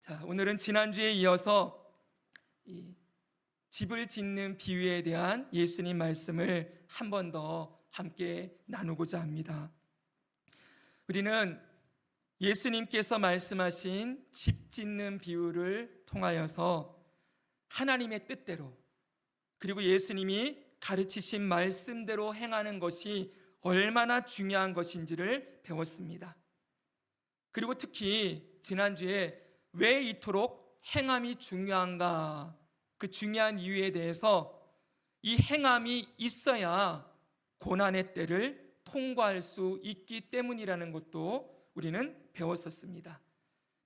자, 오늘은 지난주에 이어서 이 집을 짓는 비유에 대한 예수님 말씀을 한 번 더 함께 나누고자 합니다. 우리는 예수님께서 말씀하신 집 짓는 비유를 통하여서 하나님의 뜻대로, 그리고 예수님이 가르치신 말씀대로 행하는 것이 얼마나 중요한 것인지를 배웠습니다. 그리고 특히 지난주에 왜 이토록 행함이 중요한가, 그 중요한 이유에 대해서 이 행함이 있어야 고난의 때를 통과할 수 있기 때문이라는 것도 우리는 배웠었습니다.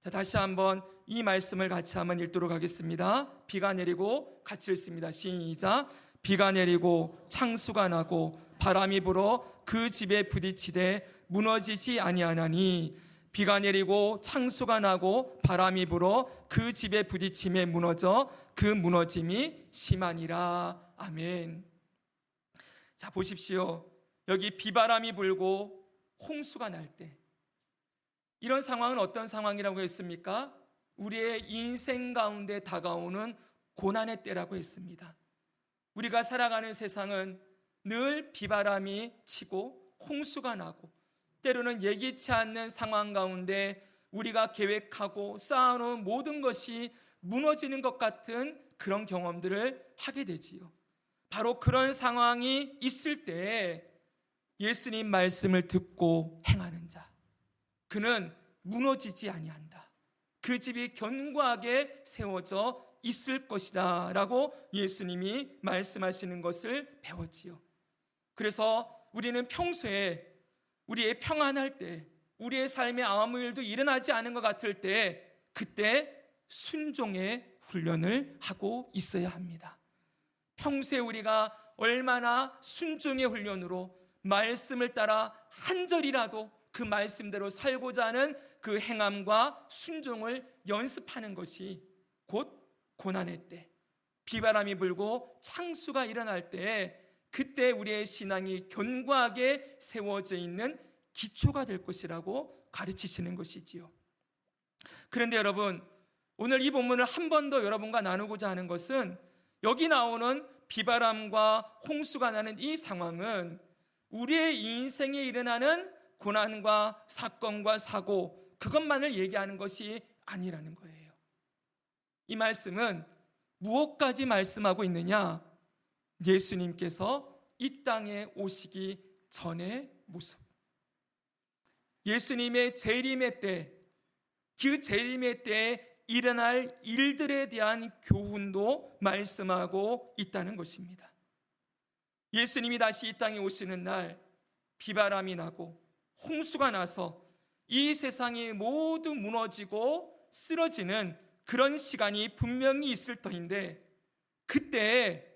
자, 다시 한번 이 말씀을 같이 한번 읽도록 하겠습니다. 비가 내리고 같이 읽습니다. 시작. 비가 내리고 창수가 나고 바람이 불어 그 집에 부딪히되 무너지지 아니하나니 비가 내리고 창수가 나고 바람이 불어 그 집에 부딪힘에 무너져 그 무너짐이 심하니라. 아멘. 자, 보십시오. 여기 비바람이 불고 홍수가 날 때, 이런 상황은 어떤 상황이라고 했습니까? 우리의 인생 가운데 다가오는 고난의 때라고 했습니다. 우리가 살아가는 세상은 늘 비바람이 치고 홍수가 나고, 때로는 예기치 않는 상황 가운데 우리가 계획하고 쌓아놓은 모든 것이 무너지는 것 같은 그런 경험들을 하게 되지요. 바로 그런 상황이 있을 때 예수님 말씀을 듣고 행하는 자, 그는 무너지지 아니한다. 그 집이 견고하게 세워져 있을 것이다 라고 예수님이 말씀하시는 것을 배웠지요. 그래서 우리는 평소에 우리의 평안할 때, 우리의 삶에 아무 일도 일어나지 않은 것 같을 때, 그때 순종의 훈련을 하고 있어야 합니다. 평소에 우리가 얼마나 순종의 훈련으로 말씀을 따라 한 절이라도 그 말씀대로 살고자 하는 그 행함과 순종을 연습하는 것이 곧 고난의 때, 비바람이 불고 창수가 일어날 때, 그때 우리의 신앙이 견고하게 세워져 있는 기초가 될 것이라고 가르치시는 것이지요. 그런데 여러분, 오늘 이 본문을 한 번 더 여러분과 나누고자 하는 것은, 여기 나오는 비바람과 홍수가 나는 이 상황은 우리의 인생에 일어나는 고난과 사건과 사고, 그것만을 얘기하는 것이 아니라는 거예요. 이 말씀은 무엇까지 말씀하고 있느냐? 예수님께서 이 땅에 오시기 전의 모습, 예수님의 재림의 때, 그 재림의 때에 일어날 일들에 대한 교훈도 말씀하고 있다는 것입니다. 예수님이 다시 이 땅에 오시는 날 비바람이 나고 홍수가 나서 이 세상이 모두 무너지고 쓰러지는 그런 시간이 분명히 있을 터인데, 그때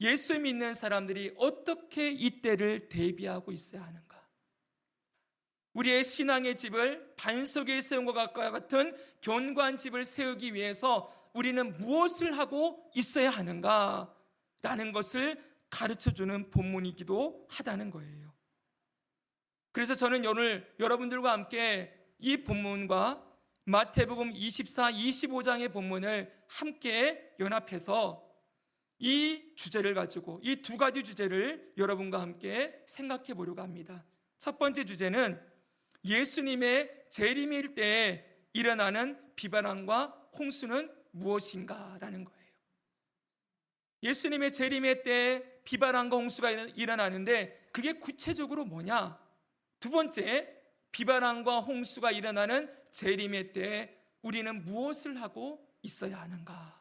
예수 믿는 사람들이 어떻게 이때를 대비하고 있어야 하는가? 우리의 신앙의 집을 반석에 세운 것과 같은 견고한 집을 세우기 위해서 우리는 무엇을 하고 있어야 하는가? 라는 것을 가르쳐주는 본문이기도 하다는 거예요. 그래서 저는 오늘 여러분들과 함께 이 본문과 마태복음 24, 25장의 본문을 함께 연합해서 이 주제를 가지고, 이 두 가지 주제를 여러분과 함께 생각해 보려고 합니다. 첫 번째 주제는 예수님의 재림일 때에 일어나는 비바람과 홍수는 무엇인가라는 거예요. 예수님의 재림의 때 비바람과 홍수가 일어나는데 그게 구체적으로 뭐냐? 두 번째, 비바람과 홍수가 일어나는 재림의 때에 우리는 무엇을 하고 있어야 하는가?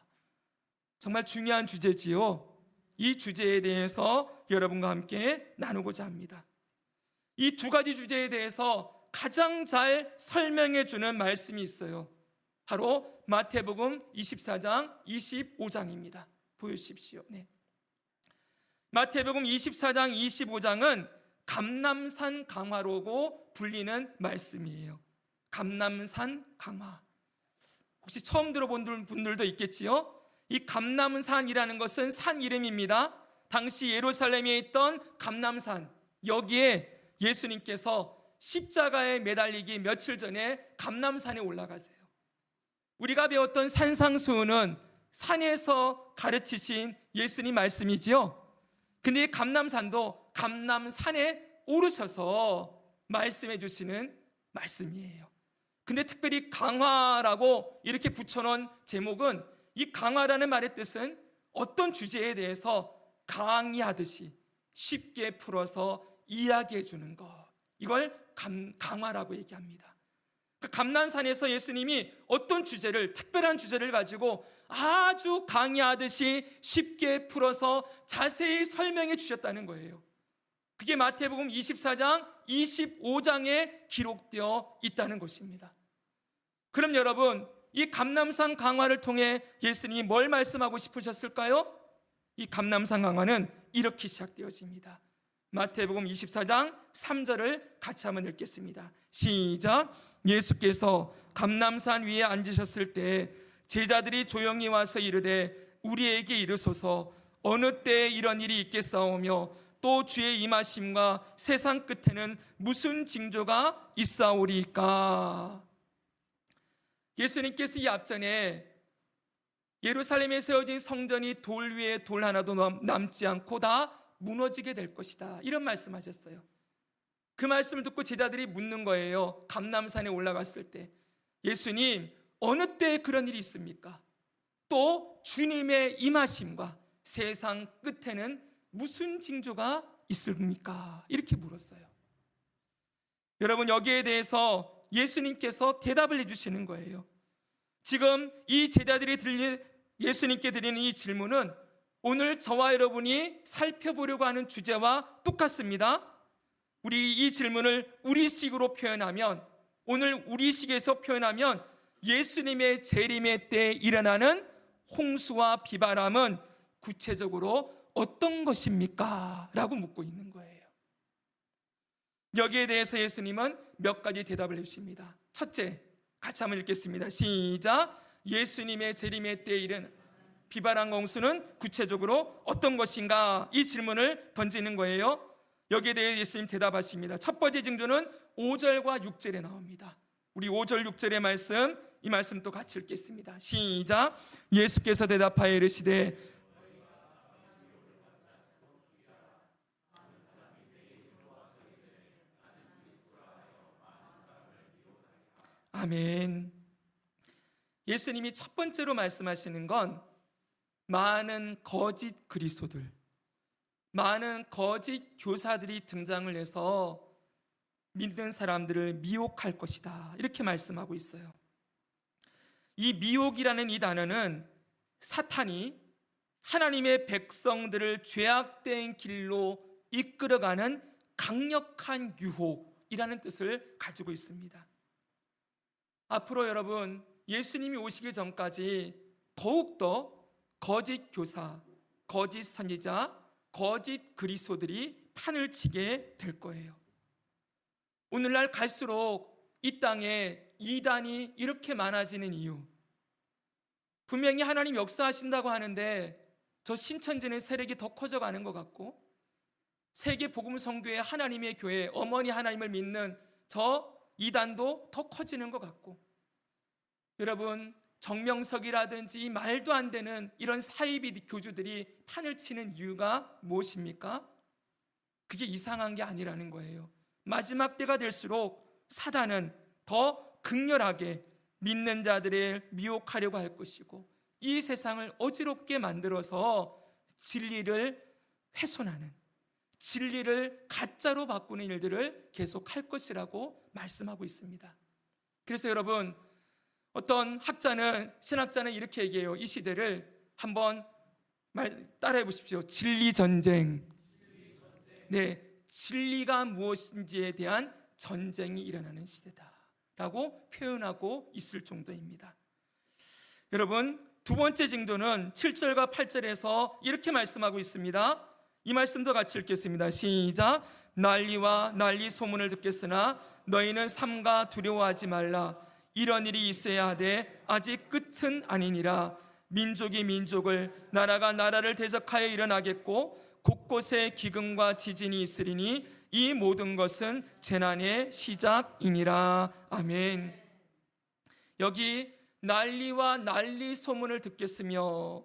정말 중요한 주제지요. 이 주제에 대해서 여러분과 함께 나누고자 합니다. 이 두 가지 주제에 대해서 가장 잘 설명해 주는 말씀이 있어요. 바로 마태복음 24장 25장입니다. 보여주십시오. 네. 마태복음 24장 25장은 감람산 강화로고 불리는 말씀이에요. 감람산 강화. 혹시 처음 들어본 분들도 있겠지요? 이 감람산이라는 것은 산 이름입니다. 당시 예루살렘에 있던 감람산, 여기에 예수님께서 십자가에 매달리기 며칠 전에 감람산에 올라가세요. 우리가 배웠던 산상수훈은 산에서 가르치신 예수님 말씀이지요. 근데 이 감람산도 감람산에 오르셔서 말씀해 주시는 말씀이에요. 근데 특별히 강화라고 이렇게 붙여놓은 제목은, 이 강화라는 말의 뜻은 어떤 주제에 대해서 강의하듯이 쉽게 풀어서 이야기해 주는 것, 이걸 강화라고 얘기합니다. 감난산에서 예수님이 어떤 주제를, 특별한 주제를 가지고 아주 강의하듯이 쉽게 풀어서 자세히 설명해 주셨다는 거예요. 그게 마태복음 24장, 25장에 기록되어 있다는 것입니다. 그럼 여러분, 이 감람산 강화를 통해 예수님이 뭘 말씀하고 싶으셨을까요? 이 감람산 강화는 이렇게 시작되어집니다. 마태복음 24장 3절을 같이 한번 읽겠습니다. 시작. 예수께서 감람산 위에 앉으셨을 때 제자들이 조용히 와서 이르되 우리에게 이르소서 어느 때에 이런 일이 있겠사오며 또 주의 임하심과 세상 끝에는 무슨 징조가 있사오리까. 예수님께서 이 앞전에 예루살렘에 세워진 성전이 돌 위에 돌 하나도 남지 않고 다 무너지게 될 것이다, 이런 말씀하셨어요. 그 말씀을 듣고 제자들이 묻는 거예요. 감람산에 올라갔을 때 예수님, 어느 때에 그런 일이 있습니까? 또 주님의 임하심과 세상 끝에는 무슨 징조가 있습니까? 이렇게 물었어요. 여러분, 여기에 대해서 예수님께서 대답을 해주시는 거예요. 지금 이 제자들이 예수님께 드리는 이 질문은 오늘 저와 여러분이 살펴보려고 하는 주제와 똑같습니다. 우리 이 질문을 우리식으로 표현하면, 오늘 우리식에서 표현하면 예수님의 재림의 때에 일어나는 홍수와 비바람은 구체적으로 어떤 것입니까? 라고 묻고 있는 거예요. 여기에 대해서 예수님은 몇 가지 대답을 해주십니다. 첫째, 같이 한번 읽겠습니다. 시작. 예수님의 재림의 때에 일어나는 비바람과 홍수는 구체적으로 어떤 것인가? 이 질문을 던지는 거예요. 여기에 대해 예수님 대답하십니다. 첫 번째 징조는 5절과 6절에 나옵니다. 우리 5절 6절의 말씀, 이 말씀 또 같이 읽겠습니다. 시작. 예수께서 대답하여 이르시되 아멘. 예수님이 첫 번째로 말씀하시는 건 많은 거짓 그리스도들, 많은 거짓 교사들이 등장을 해서 믿는 사람들을 미혹할 것이다, 이렇게 말씀하고 있어요. 이 미혹이라는 이 단어는 사탄이 하나님의 백성들을 죄악된 길로 이끌어가는 강력한 유혹이라는 뜻을 가지고 있습니다. 앞으로 여러분, 예수님이 오시기 전까지 더욱더 거짓 교사, 거짓 선지자, 거짓 그리스도들이 판을 치게 될 거예요. 오늘날 갈수록 이 땅에 이단이 이렇게 많아지는 이유, 분명히 하나님 역사하신다고 하는데 저 신천지는 세력이 더 커져가는 것 같고, 세계 복음 선교회 하나님의 교회, 어머니 하나님을 믿는 저 이단도 더 커지는 것 같고, 여러분, 정명석이라든지 말도 안 되는 이런 사이비 교주들이 판을 치는 이유가 무엇입니까? 그게 이상한 게 아니라는 거예요. 마지막 때가 될수록 사단은 더 극렬하게 믿는 자들을 미혹하려고 할 것이고, 이 세상을 어지럽게 만들어서 진리를 훼손하는, 진리를 가짜로 바꾸는 일들을 계속할 것이라고 말씀하고 있습니다. 그래서 여러분, 어떤 신학자는 이렇게 얘기해요. 이 시대를 한번 따라해 보십시오. 진리 전쟁. 네, 진리가 무엇인지에 대한 전쟁이 일어나는 시대다라고 표현하고 있을 정도입니다. 여러분, 두 번째 징조는 7절과 8절에서 이렇게 말씀하고 있습니다. 이 말씀도 같이 읽겠습니다. 시작. 난리와 난리 소문을 듣겠으나 너희는 삼가 두려워하지 말라. 이런 일이 있어야 하되 아직 끝은 아니니라. 민족이 민족을, 나라가 나라를 대적하여 일어나겠고 곳곳에 기근과 지진이 있으리니 이 모든 것은 재난의 시작이니라. 아멘. 여기 난리와 난리 소문을 듣겠으며,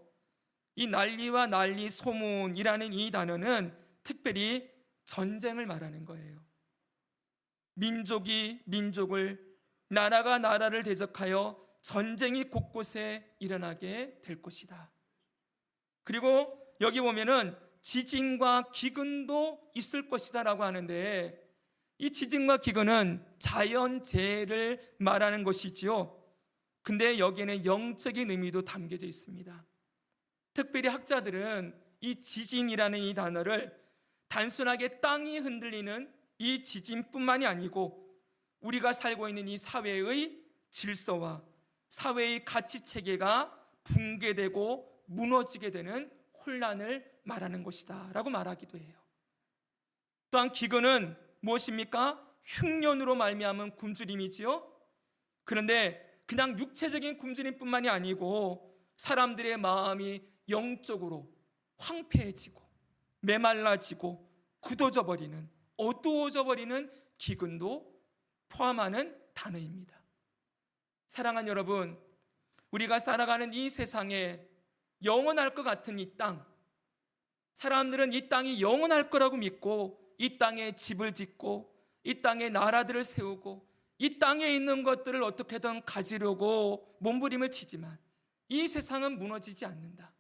이 난리와 난리 소문이라는 이 단어는 특별히 전쟁을 말하는 거예요. 민족이 민족을, 나라가 나라를 대적하여 전쟁이 곳곳에 일어나게 될 것이다. 그리고 여기 보면은 지진과 기근도 있을 것이다 라고 하는데, 이 지진과 기근은 자연재해를 말하는 것이지요. 근데 여기에는 영적인 의미도 담겨져 있습니다. 특별히 학자들은 이 지진이라는 이 단어를 단순하게 땅이 흔들리는 이 지진뿐만이 아니고, 우리가 살고 있는 이 사회의 질서와 사회의 가치 체계가 붕괴되고 무너지게 되는 혼란을 말하는 것이다 라고 말하기도 해요. 또한 기근은 무엇입니까? 흉년으로 말미암은 굶주림이지요. 그런데 그냥 육체적인 굶주림뿐만이 아니고 사람들의 마음이 영적으로 황폐해지고 메말라지고 굳어져 버리는, 어두워져 버리는 기근도 포함하는 단어입니다. 사랑하는 여러분, 우리가 살아가는 이 세상에 영원할 것 같은 이 땅, 사람들은 이 땅이 영원할 거라고 믿고 이 땅에 집을 짓고 이 땅에 나라들을 세우고 이 땅에 있는 것들을 어떻게든 가지려고 몸부림을 치지만 이 세상은 무너지지 않는다.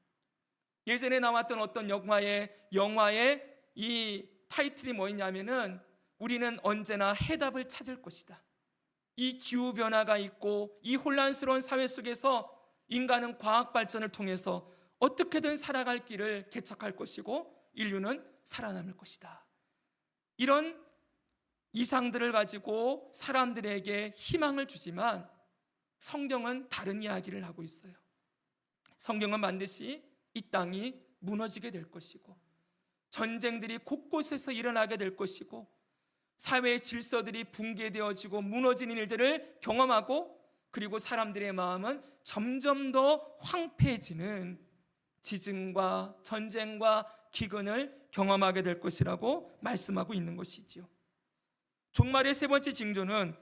예전에 나왔던 어떤 영화의 이 타이틀이 뭐였냐면은, 우리는 언제나 해답을 찾을 것이다. 이 기후변화가 있고 이 혼란스러운 사회 속에서 인간은 과학 발전을 통해서 어떻게든 살아갈 길을 개척할 것이고 인류는 살아남을 것이다. 이런 이상들을 가지고 사람들에게 희망을 주지만 성경은 다른 이야기를 하고 있어요. 성경은 반드시 이 땅이 무너지게 될 것이고 전쟁들이 곳곳에서 일어나게 될 것이고 사회의 질서들이 붕괴되어지고 무너지는 일들을 경험하고, 그리고 사람들의 마음은 점점 더 황폐해지는 지진과 전쟁과 기근을 경험하게 될 것이라고 말씀하고 있는 것이지요. 종말의 세 번째 징조는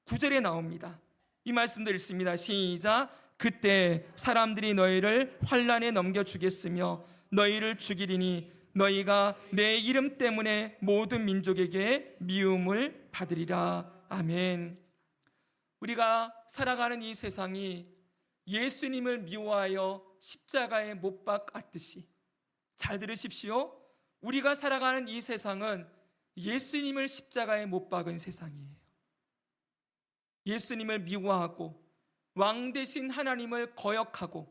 9절에 나옵니다. 이 말씀도 읽습니다. 시작. 그때 사람들이 너희를 환란에 넘겨주겠으며 너희를 죽이리니 너희가 내 이름 때문에 모든 민족에게 미움을 받으리라. 아멘. 우리가 살아가는 이 세상이 예수님을 미워하여 십자가에 못 박았듯이, 잘 들으십시오. 우리가 살아가는 이 세상은 예수님을 십자가에 못 박은 세상이에요. 예수님을 미워하고 왕 대신 하나님을 거역하고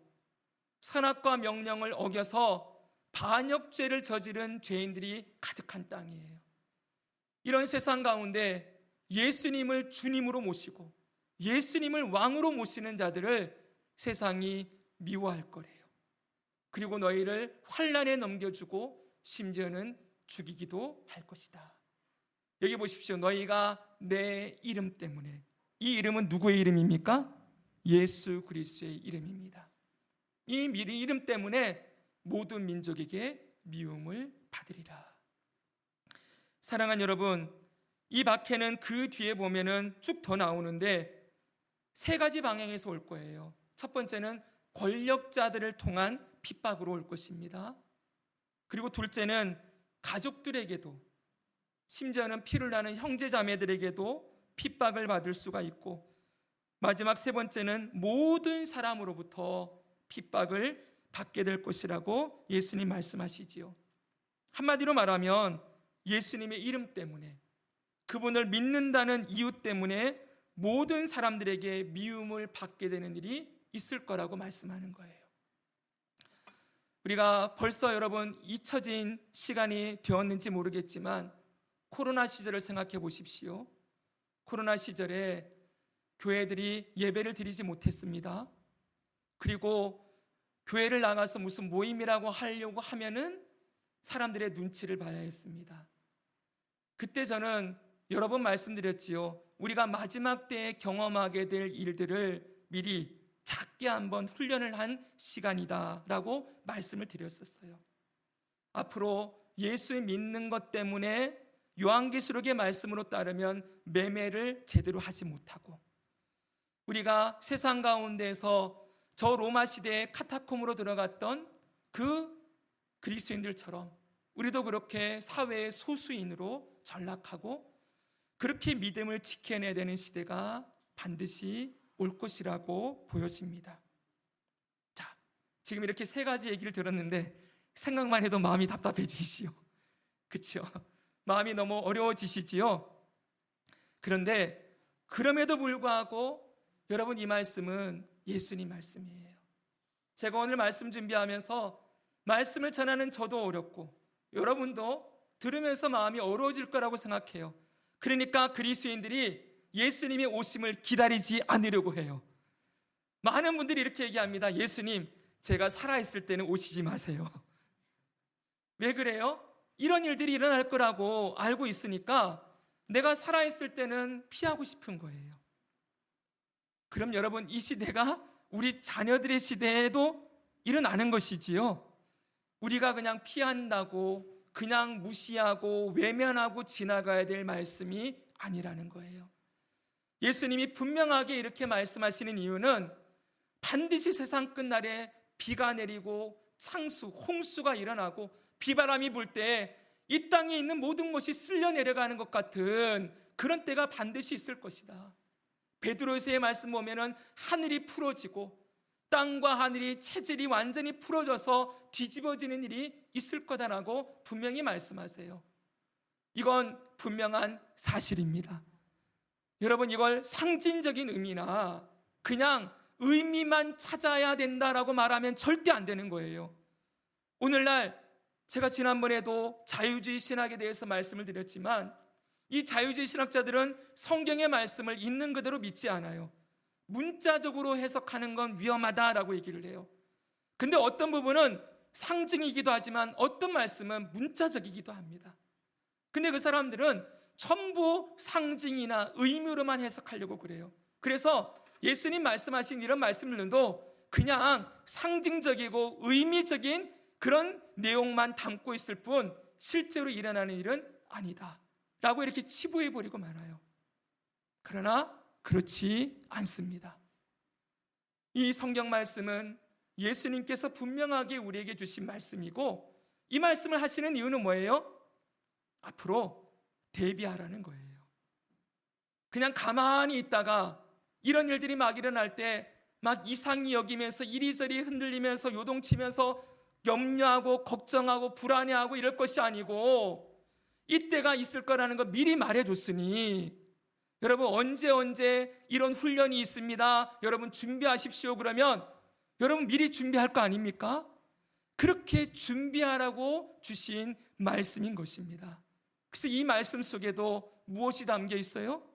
선악과 명령을 어겨서 반역죄를 저지른 죄인들이 가득한 땅이에요. 이런 세상 가운데 예수님을 주님으로 모시고 예수님을 왕으로 모시는 자들을 세상이 미워할 거래요. 그리고 너희를 환난에 넘겨주고 심지어는 죽이기도 할 것이다. 여기 보십시오. 너희가 내 이름 때문에, 이 이름은 누구의 이름입니까? 예수 그리스도의 이름입니다. 이 이름 때문에 모든 민족에게 미움을 받으리라. 사랑하는 여러분, 이 박해는 그 뒤에 보면은 쭉 더 나오는데 세 가지 방향에서 올 거예요. 첫 번째는 권력자들을 통한 핍박으로 올 것입니다. 그리고 둘째는 가족들에게도, 심지어는 피를 나는 형제자매들에게도 핍박을 받을 수가 있고, 마지막 세 번째는 모든 사람으로부터 핍박을 받게 될 것이라고 예수님 말씀하시지요. 한마디로 말하면 예수님의 이름 때문에, 그분을 믿는다는 이유 때문에 모든 사람들에게 미움을 받게 되는 일이 있을 거라고 말씀하는 거예요. 우리가 벌써 여러분 잊혀진 시간이 되었는지 모르겠지만 코로나 시절을 생각해 보십시오. 코로나 시절에 교회들이 예배를 드리지 못했습니다. 그리고 교회를 나가서 무슨 모임이라고 하려고 하면은 사람들의 눈치를 봐야 했습니다. 그때 저는 여러 번 말씀드렸지요. 우리가 마지막 때에 경험하게 될 일들을 미리 작게 한번 훈련을 한 시간이다라고 말씀을 드렸었어요. 앞으로 예수 믿는 것 때문에 요한계시록의 말씀으로 따르면 매매를 제대로 하지 못하고, 우리가 세상 가운데서 저 로마 시대의 카타콤으로 들어갔던 그 그리스도인들처럼 우리도 그렇게 사회의 소수인으로 전락하고 그렇게 믿음을 지켜내야 되는 시대가 반드시 올 것이라고 보여집니다. 자, 지금 이렇게 세 가지 얘기를 들었는데 생각만 해도 마음이 답답해지시죠? 그렇죠? 마음이 너무 어려워지시지요? 그런데 그럼에도 불구하고 여러분, 이 말씀은 예수님 말씀이에요. 제가 오늘 말씀 준비하면서 말씀을 전하는 저도 어렵고 여러분도 들으면서 마음이 어려워질 거라고 생각해요. 그러니까 그리스도인들이 예수님의 오심을 기다리지 않으려고 해요. 많은 분들이 이렇게 얘기합니다. 예수님, 제가 살아있을 때는 오시지 마세요. 왜 그래요? 이런 일들이 일어날 거라고 알고 있으니까 내가 살아있을 때는 피하고 싶은 거예요. 그럼 여러분, 이 시대가 우리 자녀들의 시대에도 일어나는 것이지요. 우리가 그냥 피한다고, 그냥 무시하고 외면하고 지나가야 될 말씀이 아니라는 거예요. 예수님이 분명하게 이렇게 말씀하시는 이유는 반드시 세상 끝날에 비가 내리고 창수, 홍수가 일어나고 비바람이 불 때 이 땅에 있는 모든 것이 쓸려 내려가는 것 같은 그런 때가 반드시 있을 것이다. 베드로서의 말씀 보면은 하늘이 풀어지고 땅과 하늘이 체질이 완전히 풀어져서 뒤집어지는 일이 있을 거다라고 분명히 말씀하세요. 이건 분명한 사실입니다. 여러분, 이걸 상징적인 의미나 그냥 의미만 찾아야 된다라고 말하면 절대 안 되는 거예요. 오늘날 제가 지난번에도 자유주의 신학에 대해서 말씀을 드렸지만 이 자유주의 신학자들은 성경의 말씀을 있는 그대로 믿지 않아요. 문자적으로 해석하는 건 위험하다라고 얘기를 해요. 근데 어떤 부분은 상징이기도 하지만 어떤 말씀은 문자적이기도 합니다. 근데 그 사람들은 전부 상징이나 의미로만 해석하려고 그래요. 그래서 예수님 말씀하신 이런 말씀들도 그냥 상징적이고 의미적인 그런 내용만 담고 있을 뿐 실제로 일어나는 일은 아니다 라고 이렇게 치부해버리고 말아요. 그러나 그렇지 않습니다. 이 성경 말씀은 예수님께서 분명하게 우리에게 주신 말씀이고 이 말씀을 하시는 이유는 뭐예요? 앞으로 대비하라는 거예요. 그냥 가만히 있다가 이런 일들이 막 일어날 때 막 이상히 여기면서 이리저리 흔들리면서 요동치면서 염려하고 걱정하고 불안해하고 이럴 것이 아니고 이때가 있을 거라는 거 미리 말해줬으니 여러분, 언제 이런 훈련이 있습니다, 여러분 준비하십시오 그러면 여러분 미리 준비할 거 아닙니까? 그렇게 준비하라고 주신 말씀인 것입니다. 그래서 이 말씀 속에도 무엇이 담겨 있어요?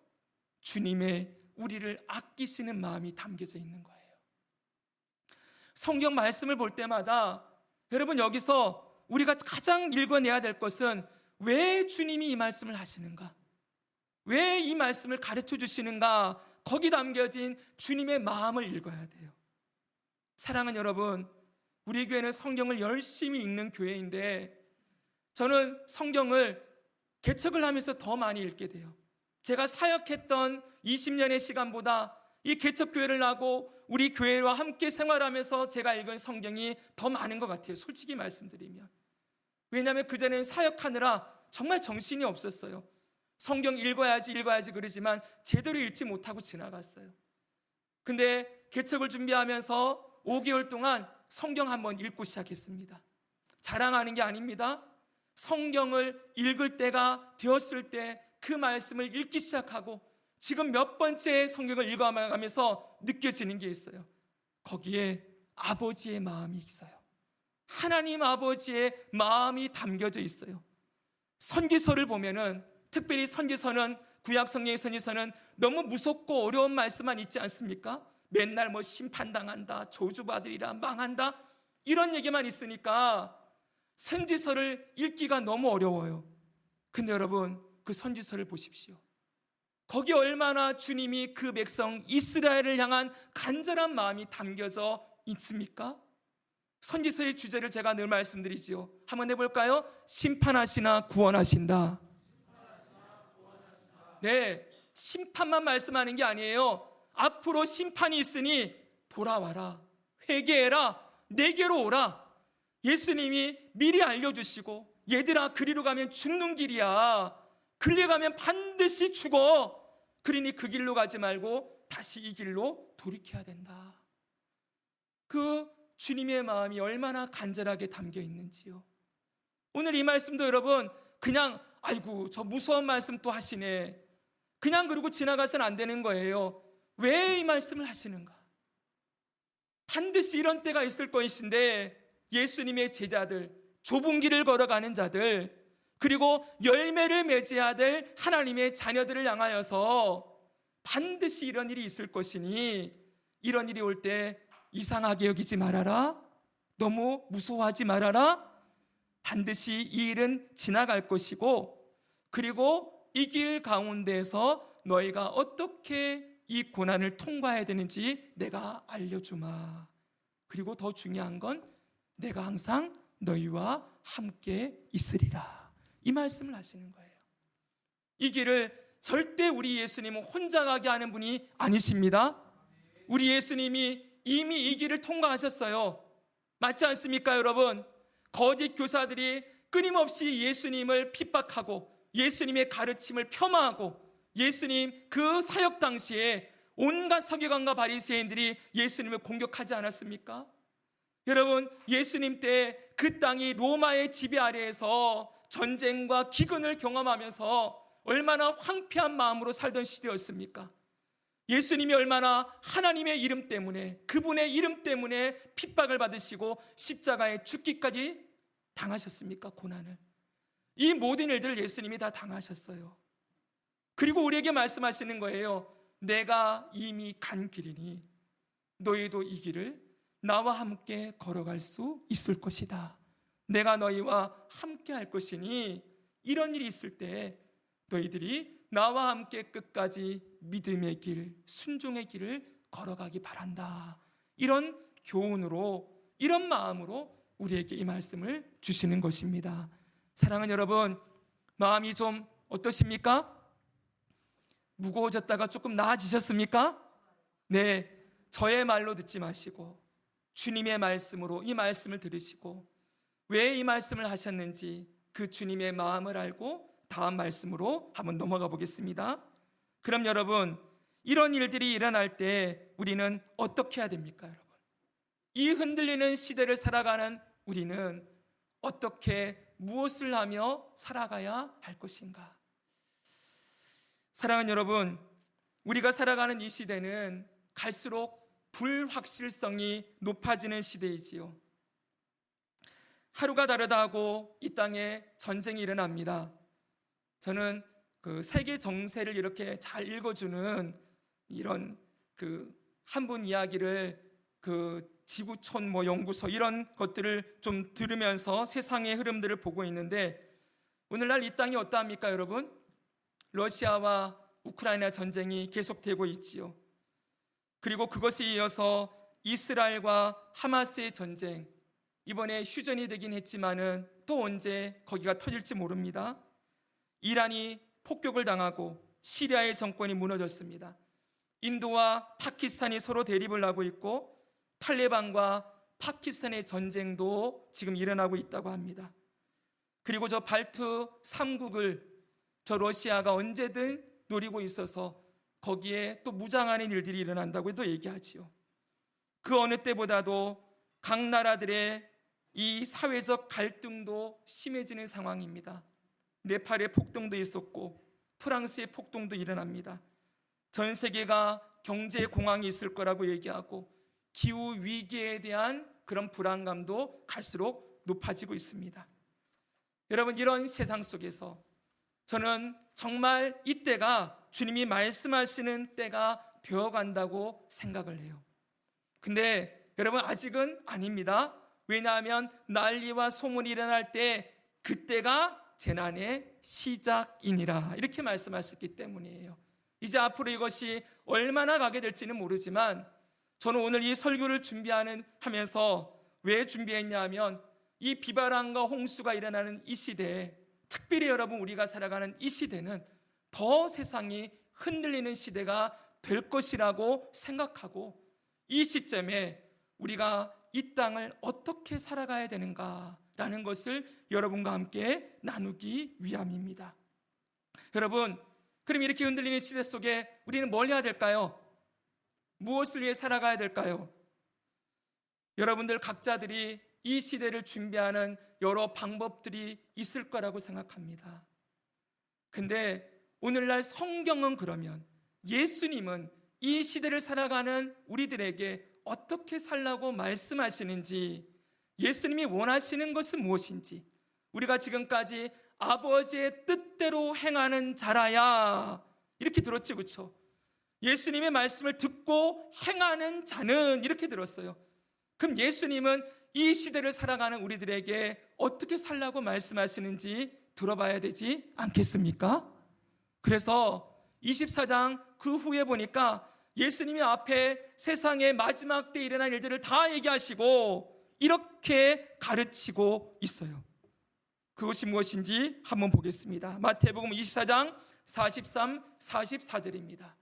주님의 우리를 아끼시는 마음이 담겨져 있는 거예요. 성경 말씀을 볼 때마다 여러분, 여기서 우리가 가장 읽어내야 될 것은 왜 주님이 이 말씀을 하시는가? 왜 이 말씀을 가르쳐 주시는가? 거기 담겨진 주님의 마음을 읽어야 돼요. 사랑하는 여러분, 우리 교회는 성경을 열심히 읽는 교회인데 저는 성경을 개척을 하면서 더 많이 읽게 돼요. 제가 사역했던 20년의 시간보다 이 개척교회를 하고 우리 교회와 함께 생활하면서 제가 읽은 성경이 더 많은 것 같아요. 솔직히 말씀드리면. 왜냐하면 그전에는 사역하느라 정말 정신이 없었어요. 성경 읽어야지 그러지만 제대로 읽지 못하고 지나갔어요. 근데 개척을 준비하면서 5개월 동안 성경 한번 읽고 시작했습니다. 자랑하는 게 아닙니다. 성경을 읽을 때가 되었을 때 그 말씀을 읽기 시작하고 지금 몇 번째 성경을 읽어가면서 느껴지는 게 있어요. 거기에 아버지의 마음이 있어요. 하나님 아버지의 마음이 담겨져 있어요. 선지서를 보면은, 특별히 선지서는, 구약 성경의 선지서는 너무 무섭고 어려운 말씀만 있지 않습니까? 맨날 뭐 심판당한다, 저주받으리라, 망한다, 이런 얘기만 있으니까 선지서를 읽기가 너무 어려워요. 근데 여러분, 그 선지서를 보십시오. 거기 얼마나 주님이 그 백성 이스라엘을 향한 간절한 마음이 담겨져 있습니까? 선지서의 주제를 제가 늘 말씀드리지요. 한번 해볼까요? 심판하시나 구원하신다. 네, 심판만 말씀하는 게 아니에요. 앞으로 심판이 있으니 돌아와라, 회개해라, 내게로 오라. 예수님이 미리 알려주시고, 얘들아 그리로 가면 죽는 길이야, 그리 가면 반드시 죽어, 그러니 그 길로 가지 말고 다시 이 길로 돌이켜야 된다. 그 주님의 마음이 얼마나 간절하게 담겨 있는지요. 오늘 이 말씀도 여러분 그냥 아이고 저 무서운 말씀 또 하시네, 그냥 그러고 지나가서는 안 되는 거예요. 왜 이 말씀을 하시는가? 반드시 이런 때가 있을 것인데, 예수님의 제자들, 좁은 길을 걸어가는 자들, 그리고 열매를 맺어야 될 하나님의 자녀들을 향하여서 반드시 이런 일이 있을 것이니, 이런 일이 올 때 이상하게 여기지 말아라, 너무 무서워하지 말아라. 반드시 이 일은 지나갈 것이고, 그리고 이 길 가운데서 너희가 어떻게 이 고난을 통과해야 되는지 내가 알려주마. 그리고 더 중요한 건 내가 항상 너희와 함께 있으리라. 이 말씀을 하시는 거예요. 이 길을 절대 우리 예수님은 혼자 가게 하는 분이 아니십니다. 우리 예수님이 이미 이 길을 통과하셨어요. 맞지 않습니까, 여러분? 거짓 교사들이 끊임없이 예수님을 핍박하고 예수님의 가르침을 폄하하고, 예수님 그 사역 당시에 온갖 서기관과 바리새인들이 예수님을 공격하지 않았습니까? 여러분, 예수님 때 그 땅이 로마의 지배 아래에서 전쟁과 기근을 경험하면서 얼마나 황폐한 마음으로 살던 시대였습니까? 예수님이 얼마나 하나님의 이름 때문에, 그분의 이름 때문에 핍박을 받으시고 십자가에 죽기까지 당하셨습니까? 고난을. 이 모든 일들을 예수님이 다 당하셨어요. 그리고 우리에게 말씀하시는 거예요. 내가 이미 간 길이니 너희도 이 길을 나와 함께 걸어갈 수 있을 것이다. 내가 너희와 함께 할 것이니 이런 일이 있을 때 너희들이 나와 함께 끝까지 믿음의 길, 순종의 길을 걸어가기 바란다. 이런 교훈으로, 이런 마음으로 우리에게 이 말씀을 주시는 것입니다. 사랑하는 여러분, 마음이 좀 어떠십니까? 무거워졌다가 조금 나아지셨습니까? 네, 저의 말로 듣지 마시고 주님의 말씀으로 이 말씀을 들으시고, 왜 이 말씀을 하셨는지 그 주님의 마음을 알고 다음 말씀으로 한번 넘어가 보겠습니다. 그럼 여러분, 이런 일들이 일어날 때 우리는 어떻게 해야 됩니까, 여러분? 이 흔들리는 시대를 살아가는 우리는 어떻게, 무엇을 하며 살아가야 할 것인가? 사랑하는 여러분, 우리가 살아가는 이 시대는 갈수록 불확실성이 높아지는 시대이지요. 하루가 다르다고 이 땅에 전쟁이 일어납니다. 저는 그 세계 정세를 이렇게 잘 읽어주는 이런 한 분 이야기를 지구촌 연구소 이런 것들을 좀 들으면서 세상의 흐름들을 보고 있는데, 오늘날 이 땅이 어떠합니까, 여러분? 러시아와 우크라이나 전쟁이 계속되고 있지요. 그리고 그것에 이어서 이스라엘과 하마스의 전쟁, 이번에 휴전이 되긴 했지만은 또 언제 거기가 터질지 모릅니다. 이란이 폭격을 당하고 시리아의 정권이 무너졌습니다. 인도와 파키스탄이 서로 대립을 하고 있고, 탈레반과 파키스탄의 전쟁도 지금 일어나고 있다고 합니다. 그리고 저 발트 3국을 저 러시아가 언제든 노리고 있어서 거기에 또 무장하는 일들이 일어난다고도 얘기하지요. 그 어느 때보다도 각 나라들의 이 사회적 갈등도 심해지는 상황입니다. 네팔의 폭동도 있었고 프랑스의 폭동도 일어납니다. 전 세계가 경제 공황이 있을 거라고 얘기하고 기후 위기에 대한 그런 불안감도 갈수록 높아지고 있습니다. 여러분, 이런 세상 속에서 저는 정말 이때가 주님이 말씀하시는 때가 되어간다고 생각을 해요. 근데 여러분, 아직은 아닙니다. 왜냐하면 난리와 소문이 일어날 때 그때가 재난의 시작이니라, 이렇게 말씀하셨기 때문이에요. 이제 앞으로 이것이 얼마나 가게 될지는 모르지만, 저는 오늘 이 설교를 하면서 왜 준비했냐 하면, 이 비바람과 홍수가 일어나는 이 시대에, 특별히 여러분 우리가 살아가는 이 시대는 더 세상이 흔들리는 시대가 될 것이라고 생각하고 이 시점에 우리가 이 땅을 어떻게 살아가야 되는가라는 것을 여러분과 함께 나누기 위함입니다. 여러분, 그럼 이렇게 흔들리는 시대 속에 우리는 뭘 해야 될까요? 무엇을 위해 살아가야 될까요? 여러분들 각자들이 이 시대를 준비하는 여러 방법들이 있을 거라고 생각합니다. 근데 오늘날 성경은 그러면 예수님은 이 시대를 살아가는 우리들에게 어떻게 살라고 말씀하시는지, 예수님이 원하시는 것은 무엇인지, 우리가 지금까지 아버지의 뜻대로 행하는 자라야 이렇게 들었지, 그렇죠? 예수님의 말씀을 듣고 행하는 자는 이렇게 들었어요. 그럼 예수님은 이 시대를 살아가는 우리들에게 어떻게 살라고 말씀하시는지 들어봐야 되지 않겠습니까? 그래서 24장 그 후에 보니까 예수님이 앞에 세상의 마지막 때 일어날 일들을 다 얘기하시고 이렇게 가르치고 있어요. 그것이 무엇인지 한번 보겠습니다. 마태복음 24장 43, 44절입니다.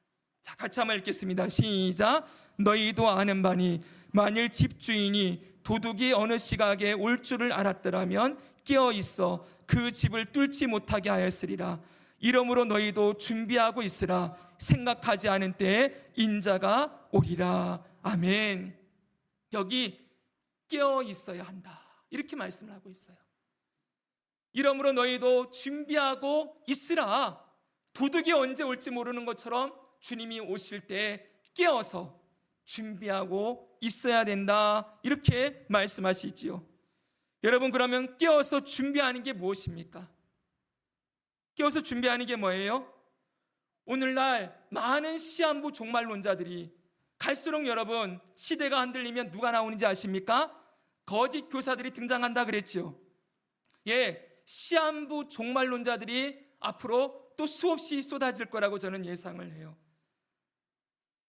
자, 같이 한번 읽겠습니다. 시작. 너희도 아는 바니 만일 집주인이 도둑이 어느 시각에 올 줄을 알았더라면 깨어 있어 그 집을 뚫지 못하게 하였으리라. 이러므로 너희도 준비하고 있으라. 생각하지 않은 때에 인자가 오리라. 아멘. 여기 깨어 있어야 한다, 이렇게 말씀을 하고 있어요. 이러므로 너희도 준비하고 있으라. 도둑이 언제 올지 모르는 것처럼 주님이 오실 때 깨어서 준비하고 있어야 된다, 이렇게 말씀하시지요. 여러분, 그러면 깨어서 준비하는 게 무엇입니까? 깨어서 준비하는 게 뭐예요? 오늘날 많은 시한부 종말론자들이 갈수록 여러분 시대가 흔들리면 누가 나오는지 아십니까? 거짓 교사들이 등장한다 그랬지요. 예, 시한부 종말론자들이 앞으로 또 수없이 쏟아질 거라고 저는 예상을 해요.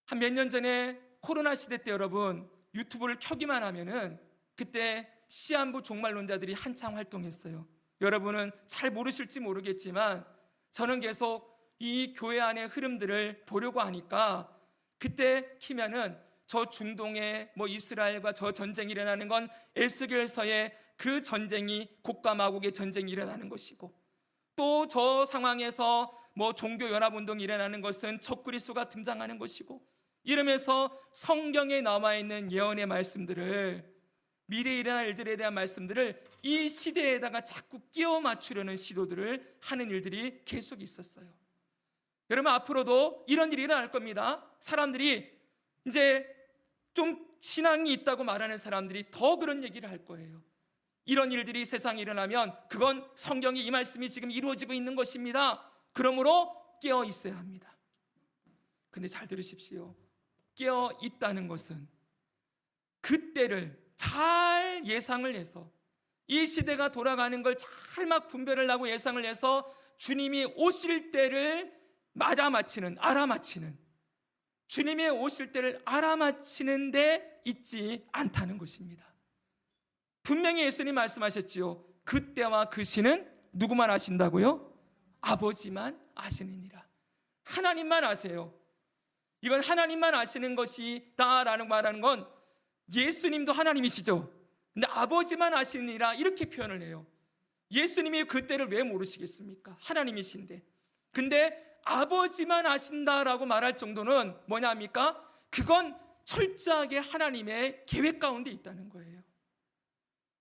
한 몇 년 전에 코로나 시대 때 여러분 유튜브를 켜기만 하면은 그때 시한부 종말론자들이 한창 활동했어요. 여러분은 잘 모르실지 모르겠지만 저는 계속 이 교회 안의 흐름들을 보려고 하니까 그때 키면은 저 중동에 이스라엘과 저 전쟁이 일어나는 건 에스겔서의 그 전쟁이 곡과 마곡의 전쟁이 일어나는 것이고, 또 저 상황에서 종교 연합운동이 일어나는 것은 적그리스도가 등장하는 것이고, 이러면서 성경에 남아있는 예언의 말씀들을, 미래에 일어날 일들에 대한 말씀들을 이 시대에다가 자꾸 끼워 맞추려는 시도들을 하는 일들이 계속 있었어요. 여러분, 앞으로도 이런 일이 일어날 겁니다. 사람들이 이제 좀 신앙이 있다고 말하는 사람들이 더 그런 얘기를 할 거예요. 이런 일들이 세상에 일어나면 그건 성경의 이 말씀이 지금 이루어지고 있는 것입니다. 그러므로 깨어 있어야 합니다. 근데 잘 들으십시오. 깨어 있다는 것은 그때를 잘 예상을 해서, 이 시대가 돌아가는 걸 잘 막 분별을 하고 예상을 해서 주님이 오실 때를 알아맞히는, 주님의 오실 때를 알아맞히는 데 있지 않다는 것입니다. 분명히 예수님 말씀하셨지요. 그때와 그 시는 누구만 아신다고요? 아버지만 아시느니라. 하나님만 아세요. 이건 하나님만 아시는 것이다라는 말하는 건 예수님도 하나님이시죠. 근데 아버지만 아시느니라 이렇게 표현을 해요. 예수님이 그때를 왜 모르시겠습니까? 하나님이신데. 근데 아버지만 아신다라고 말할 정도는 뭐냐합니까? 그건 철저하게 하나님의 계획 가운데 있다는 거예요.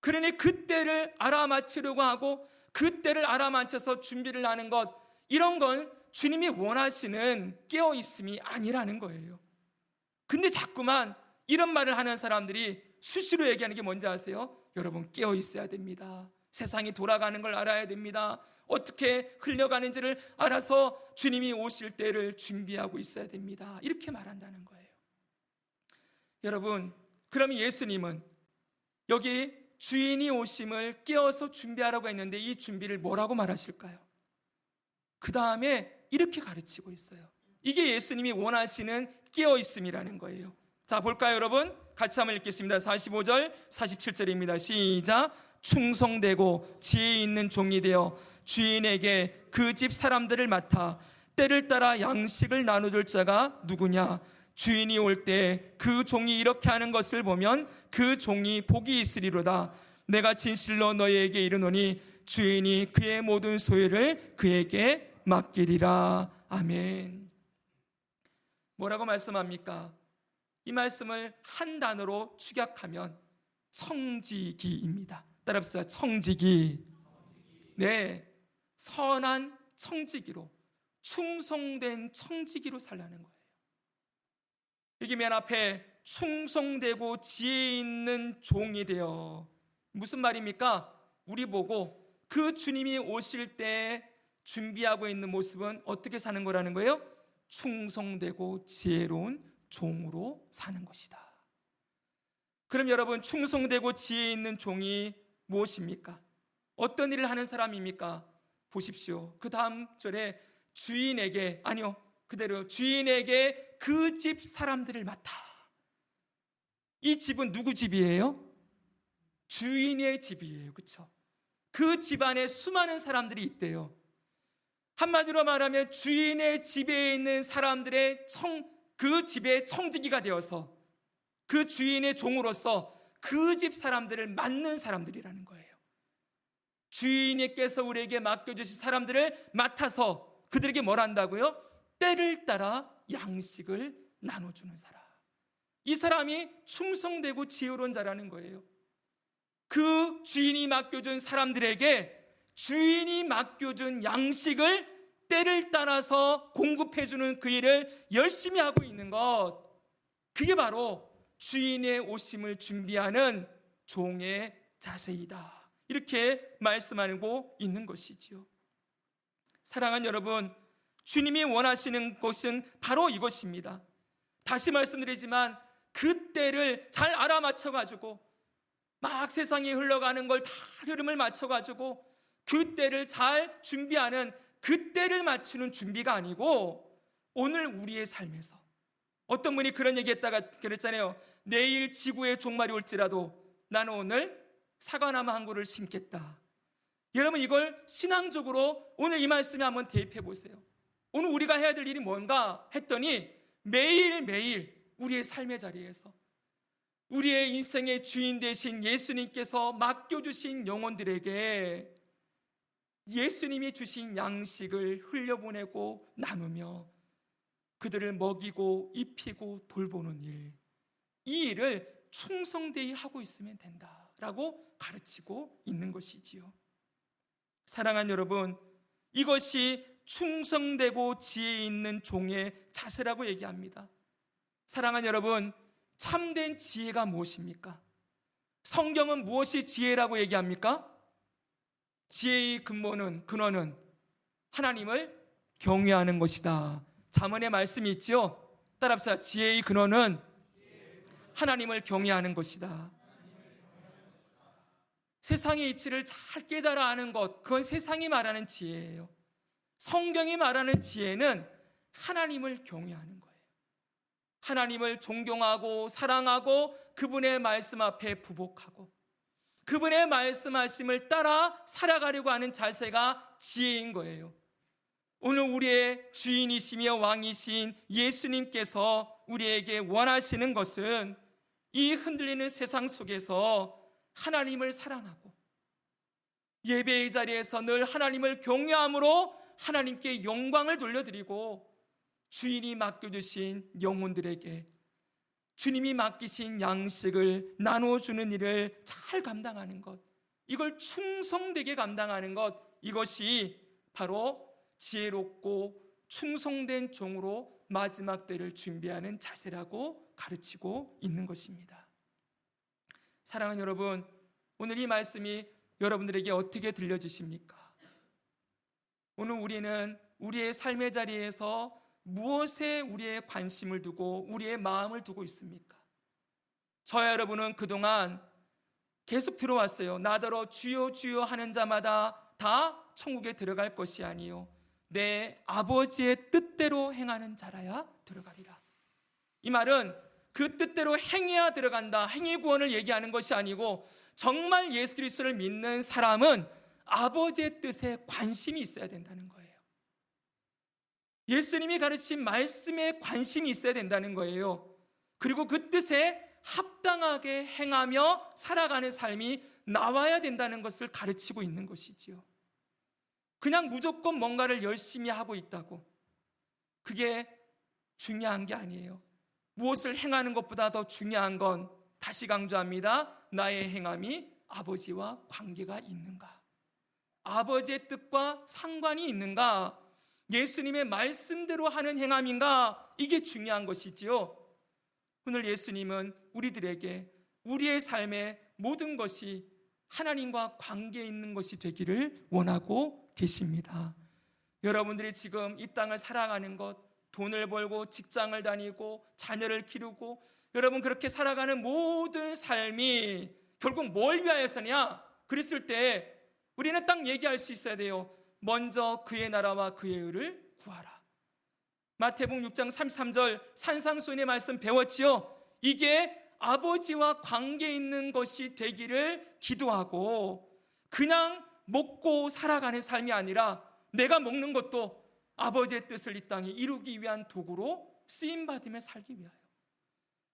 그러니 그때를 알아맞히려고 하고 그때를 알아맞혀서 준비를 하는 것, 이런 건 주님이 원하시는 깨어있음이 아니라는 거예요. 근데 자꾸만 이런 말을 하는 사람들이 수시로 얘기하는 게 뭔지 아세요? 여러분, 깨어있어야 됩니다. 세상이 돌아가는 걸 알아야 됩니다. 어떻게 흘려가는지를 알아서 주님이 오실 때를 준비하고 있어야 됩니다. 이렇게 말한다는 거예요. 여러분, 그러면 예수님은 여기 주인이 오심을 깨어서 준비하라고 했는데 이 준비를 뭐라고 말하실까요? 그 다음에 이렇게 가르치고 있어요. 이게 예수님이 원하시는 깨어있음이라는 거예요. 자, 볼까요 여러분? 같이 한번 읽겠습니다. 45절 47절입니다. 시작. 충성되고 지혜 있는 종이 되어 주인에게 그 집 사람들을 맡아 때를 따라 양식을 나눠줄 자가 누구냐? 주인이 올 때 그 종이 이렇게 하는 것을 보면 그 종이 복이 있으리로다. 내가 진실로 너희에게 이르노니 주인이 그의 모든 소유를 그에게 맡기리라. 아멘. 뭐라고 말씀합니까? 이 말씀을 한 단어로 축약하면 청지기입니다. 따라합시다. 청지기. 네, 선한 청지기로, 충성된 청지기로 살라는 거예요. 여기 맨 앞에 충성되고 지혜 있는 종이 되어, 무슨 말입니까? 우리 보고 그 주님이 오실 때 준비하고 있는 모습은 어떻게 사는 거라는 거예요? 충성되고 지혜로운 종으로 사는 것이다. 그럼 여러분, 충성되고 지혜 있는 종이 무엇입니까? 어떤 일을 하는 사람입니까? 보십시오. 그 다음 절에 주인에게, 아니요, 그대로 주인에게 그 집 사람들을 맡아. 이 집은 누구 집이에요? 주인의 집이에요. 그렇죠? 그 집안에 수많은 사람들이 있대요. 한마디로 말하면 주인의 집에 있는 사람들의 그 집의 청지기가 되어서 그 주인의 종으로서 그 집 사람들을 맡는 사람들이라는 거예요. 주인께서 우리에게 맡겨주신 사람들을 맡아서 그들에게 뭘 한다고요? 때를 따라 양식을 나눠주는 사람. 이 사람이 충성되고 지혜로운 자라는 거예요. 그 주인이 맡겨준 사람들에게 주인이 맡겨준 양식을 때를 따라서 공급해주는 그 일을 열심히 하고 있는 것, 그게 바로 주인의 오심을 준비하는 종의 자세이다. 이렇게 말씀하고 있는 것이지요. 사랑하는 여러분, 주님이 원하시는 것은 바로 이것입니다. 다시 말씀드리지만 그 때를 잘 알아맞혀가지고 막 세상이 흘러가는 걸 다 흐름을 맞춰가지고 그 때를 잘 준비하는, 그 때를 맞추는 준비가 아니고, 오늘 우리의 삶에서 어떤 분이 그런 얘기했다가 그랬잖아요. 내일 지구의 종말이 올지라도 나는 오늘 사과나무 한 그루를 심겠다. 여러분, 이걸 신앙적으로 오늘 이 말씀에 한번 대입해 보세요. 오늘 우리가 해야 될 일이 뭔가 했더니 매일매일 우리의 삶의 자리에서 우리의 인생의 주인 되신 예수님께서 맡겨주신 영혼들에게 예수님이 주신 양식을 흘려보내고 나누며 그들을 먹이고 입히고 돌보는 일, 이 일을 충성되이 하고 있으면 된다라고 가르치고 있는 것이지요. 사랑하는 여러분, 이것이 충성되고 지혜 있는 종의 자세라고 얘기합니다. 사랑하는 여러분, 참된 지혜가 무엇입니까? 성경은 무엇이 지혜라고 얘기합니까? 지혜의 근원은 하나님을 경외하는 것이다. 잠언의 말씀이 있죠? 따라합시다. 지혜의 근원은 하나님을 경외하는 것이다. 세상의 이치를 잘 깨달아 아는 것, 그건 세상이 말하는 지혜예요. 성경이 말하는 지혜는 하나님을 경외하는 거예요. 하나님을 존경하고 사랑하고 그분의 말씀 앞에 부복하고 그분의 말씀하심을 따라 살아가려고 하는 자세가 지혜인 거예요. 오늘 우리의 주인이시며 왕이신 예수님께서 우리에게 원하시는 것은 이 흔들리는 세상 속에서 하나님을 사랑하고 예배의 자리에서 늘 하나님을 경외함으로 하나님께 영광을 돌려드리고 주인이 맡겨주신 영혼들에게 주님이 맡기신 양식을 나눠주는 일을 잘 감당하는 것, 이걸 충성되게 감당하는 것, 이것이 바로 지혜롭고 충성된 종으로 마지막 때를 준비하는 자세라고 가르치고 있는 것입니다. 사랑하는 여러분, 오늘 이 말씀이 여러분들에게 어떻게 들려지십니까? 오늘 우리는 우리의 삶의 자리에서 무엇에 우리의 관심을 두고 우리의 마음을 두고 있습니까? 저와 여러분은 그동안 계속 들어왔어요. 나더러 주여 주여 하는 자마다 다 천국에 들어갈 것이 아니요 내 아버지의 뜻대로 행하는 자라야 들어가리라. 이 말은 그 뜻대로 행해야 들어간다, 행위 구원을 얘기하는 것이 아니고, 정말 예수 그리스도를 믿는 사람은 아버지의 뜻에 관심이 있어야 된다는 거예요. 예수님이 가르친 말씀에 관심이 있어야 된다는 거예요. 그리고 그 뜻에 합당하게 행하며 살아가는 삶이 나와야 된다는 것을 가르치고 있는 것이지요. 그냥 무조건 뭔가를 열심히 하고 있다고, 그게 중요한 게 아니에요. 무엇을 행하는 것보다 더 중요한 건, 다시 강조합니다, 나의 행함이 아버지와 관계가 있는가, 아버지의 뜻과 상관이 있는가, 예수님의 말씀대로 하는 행함인가, 이게 중요한 것이지요. 오늘 예수님은 우리들에게 우리의 삶의 모든 것이 하나님과 관계 있는 것이 되기를 원하고 계십니다. 여러분들이 지금 이 땅을 살아가는 것, 돈을 벌고 직장을 다니고 자녀를 기르고 여러분 그렇게 살아가는 모든 삶이 결국 뭘 위하여서냐? 그랬을 때 우리는 딱 얘기할 수 있어야 돼요. 먼저 그의 나라와 그의 의를 구하라. 마태복음 6장 33절 산상수훈의 말씀 배웠지요. 이게 아버지와 관계 있는 것이 되기를 기도하고, 그냥 먹고 살아가는 삶이 아니라 내가 먹는 것도 아버지의 뜻을 이 땅에 이루기 위한 도구로 쓰임받으며 살기 위하여,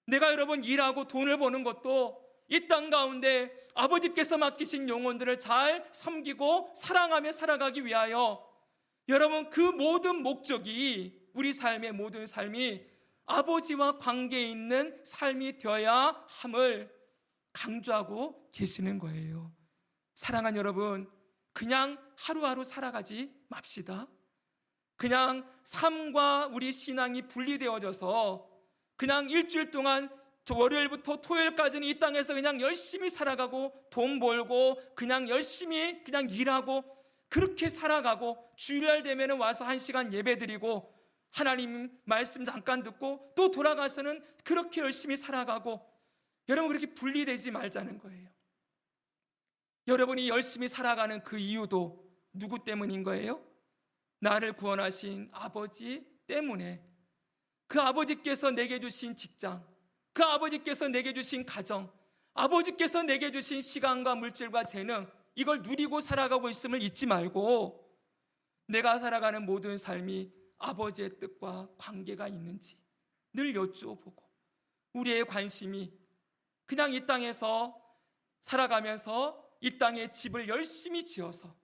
내가 여러분 일하고 돈을 버는 것도 이 땅 가운데 아버지께서 맡기신 영혼들을 잘 섬기고 사랑하며 살아가기 위하여, 여러분 그 모든 목적이, 우리 삶의 모든 삶이 아버지와 관계 있는 삶이 되어야 함을 강조하고 계시는 거예요. 사랑하는 여러분, 그냥 하루하루 살아가지 맙시다. 그냥 삶과 우리 신앙이 분리되어져서 그냥 일주일 동안 월요일부터 토요일까지는 이 땅에서 그냥 열심히 살아가고 돈 벌고 그냥 열심히 그냥 일하고 그렇게 살아가고, 주일날 되면 와서 1시간 예배드리고 하나님 말씀 잠깐 듣고 또 돌아가서는 그렇게 열심히 살아가고, 여러분 그렇게 분리되지 말자는 거예요. 여러분이 열심히 살아가는 그 이유도 누구 때문인 거예요? 나를 구원하신 아버지 때문에. 그 아버지께서 내게 주신 직장, 그 아버지께서 내게 주신 가정, 아버지께서 내게 주신 시간과 물질과 재능, 이걸 누리고 살아가고 있음을 잊지 말고, 내가 살아가는 모든 삶이 아버지의 뜻과 관계가 있는지 늘 여쭈어보고, 우리의 관심이 그냥 이 땅에서 살아가면서 이 땅에 집을 열심히 지어서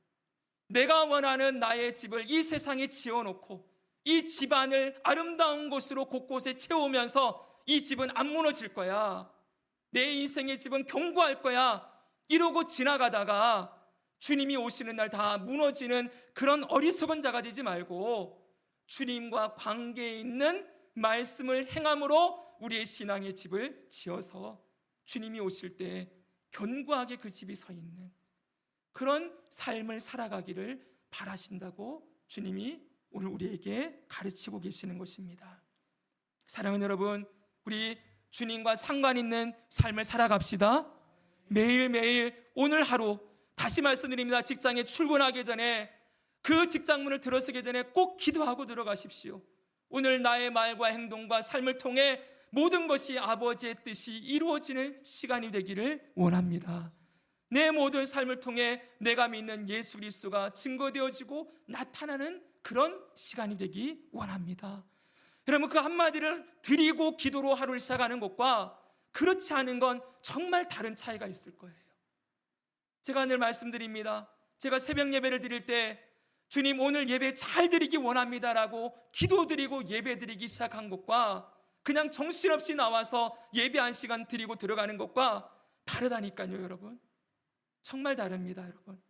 내가 원하는 나의 집을 이 세상에 지어놓고 이 집안을 아름다운 곳으로 곳곳에 채우면서 이 집은 안 무너질 거야, 내 인생의 집은 견고할 거야, 이러고 지나가다가 주님이 오시는 날 다 무너지는 그런 어리석은 자가 되지 말고, 주님과 관계에 있는 말씀을 행함으로 우리의 신앙의 집을 지어서 주님이 오실 때 견고하게 그 집이 서 있는 그런 삶을 살아가기를 바라신다고 주님이 오늘 우리에게 가르치고 계시는 것입니다. 사랑하는 여러분, 우리 주님과 상관 있는 삶을 살아갑시다. 매일매일 오늘 하루, 다시 말씀드립니다, 직장에 출근하기 전에, 그 직장문을 들어서기 전에 꼭 기도하고 들어가십시오. 오늘 나의 말과 행동과 삶을 통해 모든 것이 아버지의 뜻이 이루어지는 시간이 되기를 원합니다. 내 모든 삶을 통해 내가 믿는 예수 그리스도가 증거되어지고 나타나는 그런 시간이 되기 원합니다. 여러분 그 한마디를 드리고 기도로 하루를 시작하는 것과 그렇지 않은 건 정말 다른 차이가 있을 거예요. 제가 늘 말씀드립니다. 제가 새벽 예배를 드릴 때 주님 오늘 예배 잘 드리기 원합니다라고 기도드리고 예배 드리기 시작한 것과 그냥 정신없이 나와서 예배 1시간 드리고 들어가는 것과 다르다니까요. 여러분 정말 다릅니다. 여러분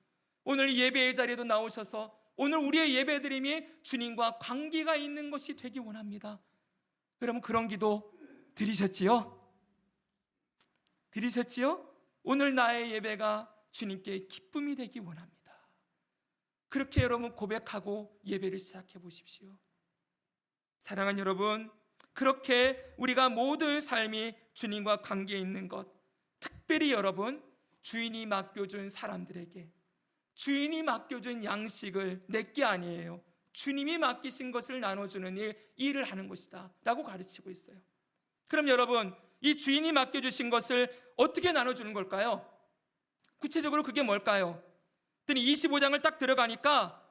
오늘 예배의 자리에도 나오셔서 오늘 우리의 예배 드림이 주님과 관계가 있는 것이 되기 원합니다. 여러분 그런 기도 드리셨지요? 드리셨지요? 오늘 나의 예배가 주님께 기쁨이 되기 원합니다. 그렇게 여러분 고백하고 예배를 시작해 보십시오. 사랑하는 여러분, 그렇게 우리가 모든 삶이 주님과 관계에 있는 것, 특별히 여러분 주인이 맡겨준 사람들에게 주인이 맡겨준 양식을 내게 아니에요, 주님이 맡기신 것을 나눠주는 일을 하는 것이다 라고 가르치고 있어요. 그럼 여러분 이 주인이 맡겨주신 것을 어떻게 나눠주는 걸까요? 구체적으로 그게 뭘까요? 25장을 딱 들어가니까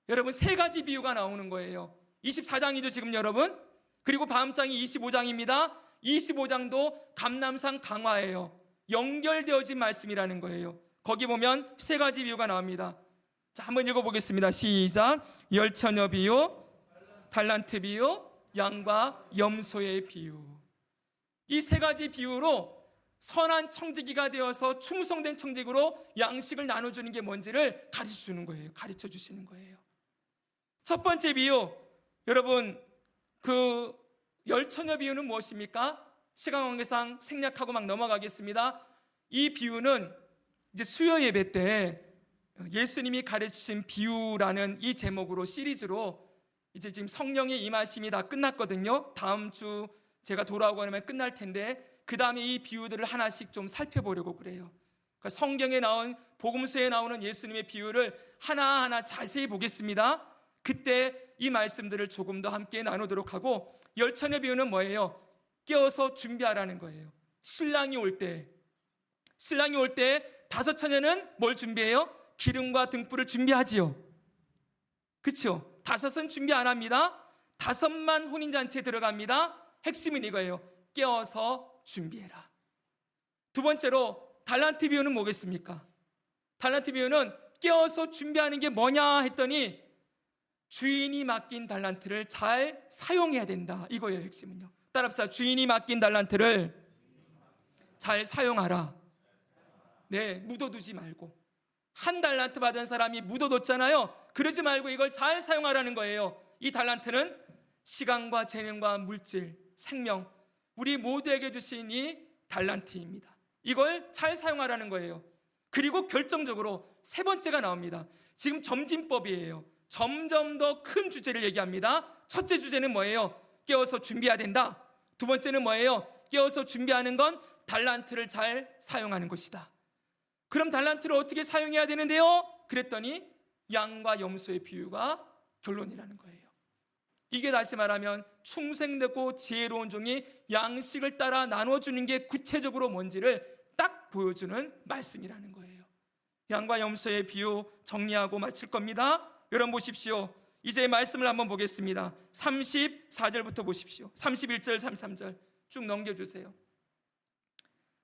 여러분 3가지 비유가 나오는 거예요. 24장이죠 지금 여러분. 그리고 다음 장이 25장입니다. 25장도 감람산 강화예요. 연결되어진 말씀이라는 거예요. 거기 보면 세 가지 비유가 나옵니다. 자, 한번 읽어보겠습니다. 시작. 열처녀 비유, 달란트 비유, 양과 염소의 비유. 이 세 가지 비유로 선한 청지기가 되어서 충성된 청지기로 양식을 나눠주는 게 뭔지를 가르쳐주는 거예요. 가르쳐 주시는 거예요. 첫 번째 비유, 여러분 그 열처녀 비유는 무엇입니까? 시간 관계상 생략하고 막 넘어가겠습니다. 이 비유는 이제 수요 예배 때 예수님이 가르치신 비유라는 이 제목으로 시리즈로 이제 지금 성령의 임하심이 다 끝났거든요. 다음 주 제가 돌아오고 나면 끝날 텐데 그 다음에 이 비유들을 하나씩 좀 살펴보려고 그래요. 그러니까 성경에 나온 복음서에 나오는 예수님의 비유를 하나하나 자세히 보겠습니다. 그때 이 말씀들을 조금 더 함께 나누도록 하고, 열처녀 비유는 뭐예요? 깨어서 준비하라는 거예요. 신랑이 올 때 다섯 처녀는 뭘 준비해요? 기름과 등불을 준비하지요. 그렇죠? 다섯은 준비 안 합니다. 다섯만 혼인잔치에 들어갑니다. 핵심은 이거예요. 깨어서 준비해라. 두 번째로 달란트 비유는 뭐겠습니까? 달란트 비유는 깨어서 준비하는 게 뭐냐 했더니 주인이 맡긴 달란트를 잘 사용해야 된다. 이거예요, 핵심은요. 따라합시다. 주인이 맡긴 달란트를 잘 사용하라. 네, 묻어두지 말고. 한 달란트 받은 사람이 묻어뒀잖아요. 그러지 말고 이걸 잘 사용하라는 거예요. 이 달란트는 시간과 재능과 물질, 생명, 우리 모두에게 주신 이 달란트입니다. 이걸 잘 사용하라는 거예요. 그리고 결정적으로 세 번째가 나옵니다. 지금 점진법이에요. 점점 더 큰 주제를 얘기합니다. 첫째 주제는 뭐예요? 깨어서 준비해야 된다. 두 번째는 뭐예요? 깨어서 준비하는 건 달란트를 잘 사용하는 것이다. 그럼 달란트를 어떻게 사용해야 되는데요? 그랬더니 양과 염소의 비유가 결론이라는 거예요. 이게 다시 말하면 충성되고 지혜로운 종이 양식을 따라 나눠주는 게 구체적으로 뭔지를 딱 보여주는 말씀이라는 거예요. 양과 염소의 비유 정리하고 마칠 겁니다. 여러분 보십시오. 이제 말씀을 한번 보겠습니다. 34절부터 보십시오. 31절, 33절 쭉 넘겨주세요.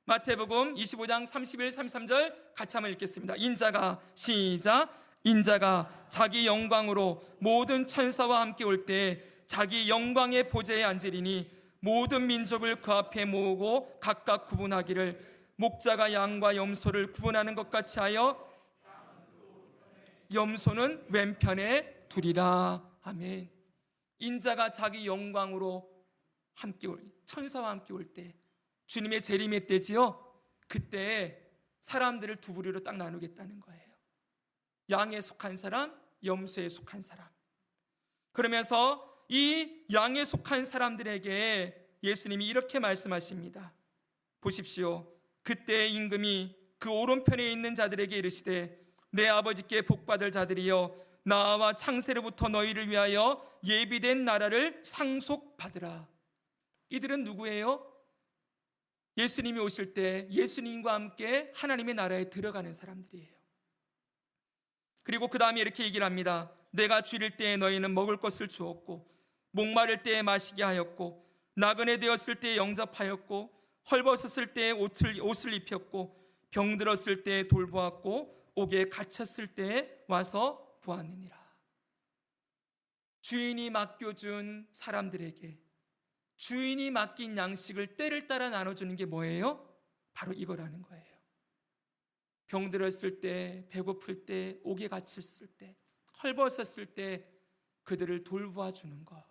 마태복음 25장 31, 33절 같이 한번 읽겠습니다. 인자가, 시작. 인자가 자기 영광으로 모든 천사와 함께 올 때 자기 영광의 보좌에 앉으리니 모든 민족을 그 앞에 모으고 각각 구분하기를 목자가 양과 염소를 구분하는 것 같이 하여 염소는 왼편에 두리라. 아멘. 인자가 자기 영광으로 함께 천사와 함께 올 때, 주님의 재림의 때지요. 그때 사람들을 두 부류로 딱 나누겠다는 거예요. 양에 속한 사람, 염소에 속한 사람. 그러면서 이 양에 속한 사람들에게 예수님이 이렇게 말씀하십니다. 보십시오. 그때 임금이 그 오른편에 있는 자들에게 이르시되 내 아버지께 복받을 자들이여 나와 창세로부터 너희를 위하여 예비된 나라를 상속받으라. 이들은 누구예요? 예수님이 오실 때 예수님과 함께 하나님의 나라에 들어가는 사람들이에요. 그리고 그 다음에 이렇게 얘기를 합니다. 내가 줄일 때에 너희는 먹을 것을 주었고 목마를 때에 마시게 하였고 나그네 되었을 때에 영접하였고 헐벗었을 때에 옷을 입혔고 병들었을 때에 돌보았고 옥에 갇혔을 때에 와서 보았느니라. 주인이 맡겨준 사람들에게 주인이 맡긴 양식을 때를 따라 나눠주는 게 뭐예요? 바로 이거라는 거예요. 병들었을 때, 배고플 때, 옥에 갇혔을 때, 헐벗었을 때 그들을 돌보아 주는 것.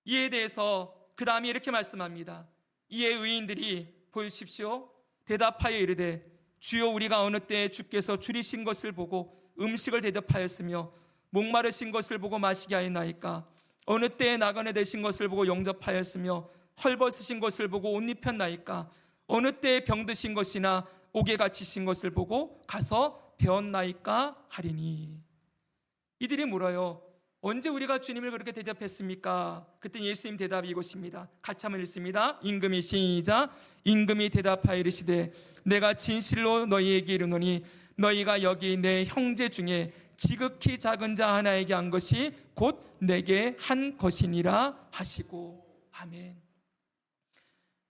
이에 대해서 그 다음에 이렇게 말씀합니다. 이에 의인들이 보십시오. 대답하여 이르되 주여 우리가 어느 때에 주께서 줄이신 것을 보고 음식을 대접하였으며 목마르신 것을 보고 마시게 하였나이까? 어느 때에 나그네 되신 것을 보고 영접하였으며 헐벗으신 것을 보고 옷 입혔나이까? 어느 때에 병드신 것이나 옥에 갇히신 것을 보고 가서 배웠나이까 하리니. 이들이 물어요. 언제 우리가 주님을 그렇게 대접했습니까? 그때 예수님 대답이 이것입니다. 같이 한번 읽습니다. 임금이, 시작. 임금이 대답하여 이르시되 내가 진실로 너희에게 이르노니 너희가 여기 내 형제 중에 지극히 작은 자 하나에게 한 것이 곧 내게 한 것이니라 하시고. 아멘.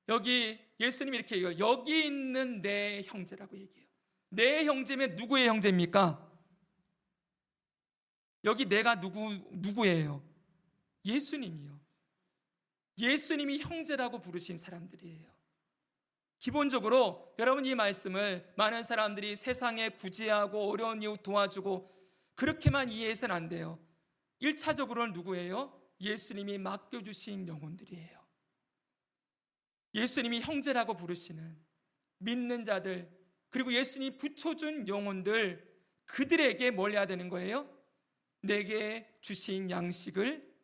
여기 예수님이 이렇게 얘기해요. 여기 있는 내 형제라고 얘기해요. 내 형제면 누구의 형제입니까? 여기 내가 누구예요? 예수님이요. 예수님이 형제라고 부르신 사람들이에요. 기본적으로 여러분, 이 말씀을 많은 사람들이 세상에 구제하고 어려운 이웃 도와주고 그렇게만 이해해서는 안 돼요. 1차적으로는 누구예요? 예수님이 맡겨주신 영혼들이에요. 예수님이 형제라고 부르시는 믿는 자들, 그리고 예수님이 붙여준 영혼들, 그들에게 뭘 해야 되는 거예요? 내게 주신 양식을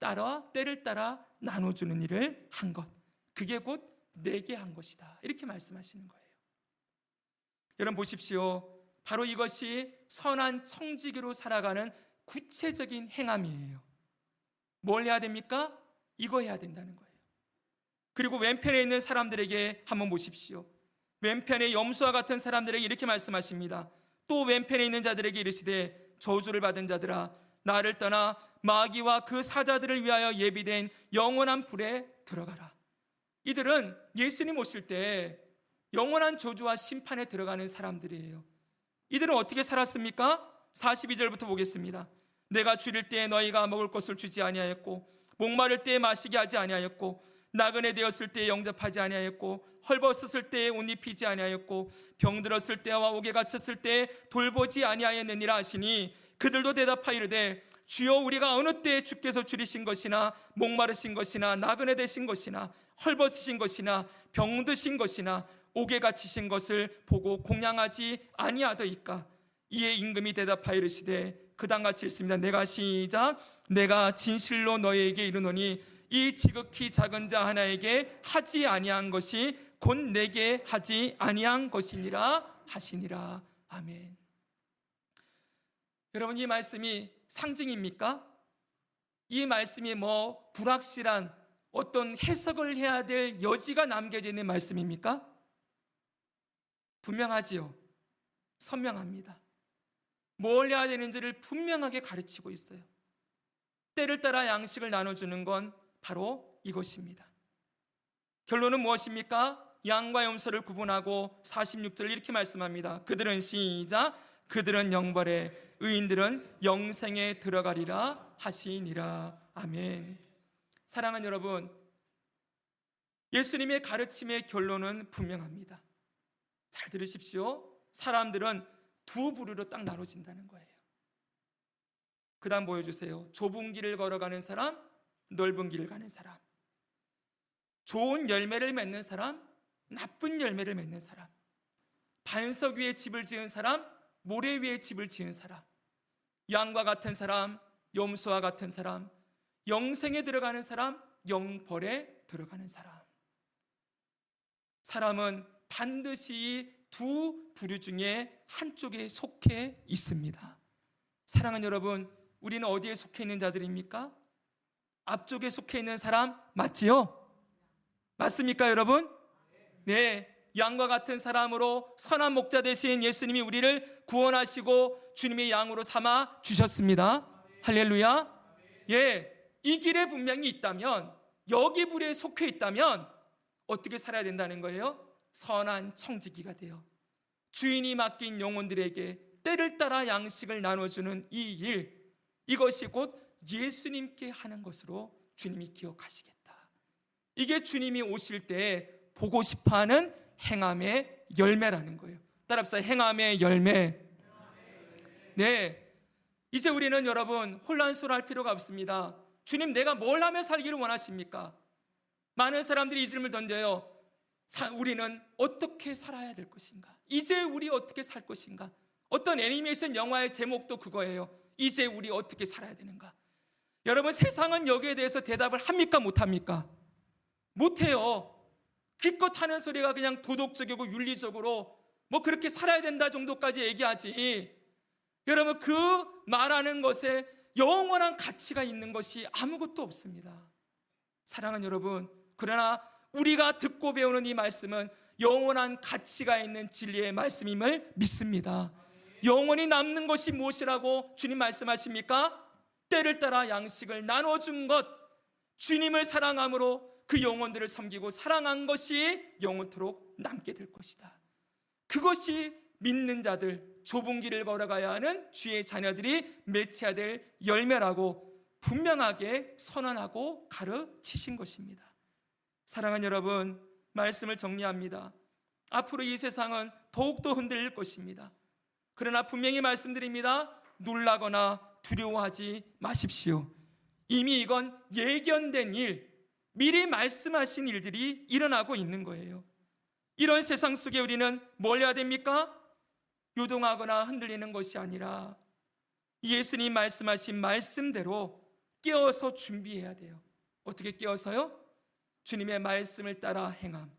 때를 따라 나눠주는 일을 한 것, 그게 곧 내게 한 것이다, 이렇게 말씀하시는 거예요. 여러분 보십시오. 바로 이것이 선한 청지기로 살아가는 구체적인 행함이에요. 뭘 해야 됩니까? 이거 해야 된다는 거예요. 그리고 왼편에 있는 사람들에게 한번 보십시오. 왼편에 염소와 같은 사람들에게 이렇게 말씀하십니다. 또 왼편에 있는 자들에게 이르시되 저주를 받은 자들아, 나를 떠나 마귀와 그 사자들을 위하여 예비된 영원한 불에 들어가라. 이들은 예수님 오실 때 영원한 저주와 심판에 들어가는 사람들이에요. 이들은 어떻게 살았습니까? 42절부터 보겠습니다. 내가 줄일 때에 너희가 먹을 것을 주지 아니하였고, 목마를 때에 마시게 하지 아니하였고, 나그네 되었을 때에 영접하지 아니하였고, 헐벗었을 때에 옷 입히지 아니하였고, 병들었을 때와 옥에 갇혔을 때에 돌보지 아니하였느니라 하시니, 그들도 대답하여 이르되 주여, 우리가 어느 때에 주께서 줄이신 것이나 목마르신 것이나 나그네 되신 것이나 헐벗으신 것이나 병드신 것이나 옥에 갇히신 것을 보고 공양하지 아니하더이까. 이에 임금이 대답하여 이르시되, 그당같이 읽습니다. 내가 진실로 너희에게 이르노니 이 지극히 작은 자 하나에게 하지 아니한 것이 곧 내게 하지 아니한 것이니라 하시니라. 아멘. 여러분, 이 말씀이 상징입니까? 이 말씀이 불확실한 어떤 해석을 해야 될 여지가 남겨져 있는 말씀입니까? 분명하지요. 선명합니다. 뭘 해야 되는지를 분명하게 가르치고 있어요. 때를 따라 양식을 나눠주는 건 바로 이것입니다. 결론은 무엇입니까? 양과 염소를 구분하고 46절 이렇게 말씀합니다. 그들은 그들은 영벌에, 의인들은 영생에 들어가리라 하시니라. 아멘. 사랑하는 여러분, 예수님의 가르침의 결론은 분명합니다. 잘 들으십시오. 사람들은 두 부류로 딱 나눠진다는 거예요. 그 다음 보여주세요. 좁은 길을 걸어가는 사람, 넓은 길을 가는 사람. 좋은 열매를 맺는 사람, 나쁜 열매를 맺는 사람. 반석 위에 집을 지은 사람, 모래 위에 집을 지은 사람. 양과 같은 사람, 염소와 같은 사람. 영생에 들어가는 사람, 영벌에 들어가는 사람. 사람은 반드시 두 부류 중에 한쪽에 속해 있습니다. 사랑하는 여러분, 우리는 어디에 속해 있는 자들입니까? 앞쪽에 속해 있는 사람 맞지요? 맞습니까, 여러분? 네, 양과 같은 사람으로 선한 목자 되신 예수님이 우리를 구원하시고 주님의 양으로 삼아 주셨습니다. 할렐루야. 예, 이 길에 분명히 있다면, 여기 부류에 속해 있다면 어떻게 살아야 된다는 거예요? 선한 청지기가 되어 주인이 맡긴 영혼들에게 때를 따라 양식을 나눠주는 이 일, 이것이 곧 예수님께 하는 것으로 주님이 기억하시겠다. 이게 주님이 오실 때 보고 싶어하는 행함의 열매라는 거예요. 따라합시다. 행함의 열매. 네, 이제 우리는 여러분 혼란스러워할 필요가 없습니다. 주님, 내가 뭘 하며 살기를 원하십니까? 많은 사람들이 이 질문을 던져요. 우리는 어떻게 살아야 될 것인가? 이제 우리 어떻게 살 것인가? 어떤 애니메이션 영화의 제목도 그거예요. 이제 우리 어떻게 살아야 되는가? 여러분, 세상은 여기에 대해서 대답을 합니까? 못합니까? 못해요. 기껏 하는 소리가 그냥 도덕적이고 윤리적으로 그렇게 살아야 된다 정도까지 얘기하지, 여러분, 그 말하는 것에 영원한 가치가 있는 것이 아무것도 없습니다. 사랑하는 여러분, 그러나 우리가 듣고 배우는 이 말씀은 영원한 가치가 있는 진리의 말씀임을 믿습니다. 영원히 남는 것이 무엇이라고 주님 말씀하십니까? 때를 따라 양식을 나눠준 것, 주님을 사랑함으로 그 영혼들을 섬기고 사랑한 것이 영원토록 남게 될 것이다. 그것이 믿는 자들, 좁은 길을 걸어가야 하는 주의 자녀들이 맺혀야 될 열매라고 분명하게 선언하고 가르치신 것입니다. 사랑하는 여러분, 말씀을 정리합니다. 앞으로 이 세상은 더욱더 흔들릴 것입니다. 그러나 분명히 말씀드립니다. 놀라거나 두려워하지 마십시오. 이미 이건 예견된 일, 미리 말씀하신 일들이 일어나고 있는 거예요. 이런 세상 속에 우리는 뭘 해야 됩니까? 요동하거나 흔들리는 것이 아니라 예수님 말씀하신 말씀대로 깨어서 준비해야 돼요. 어떻게 깨어서요? 주님의 말씀을 따라 행함,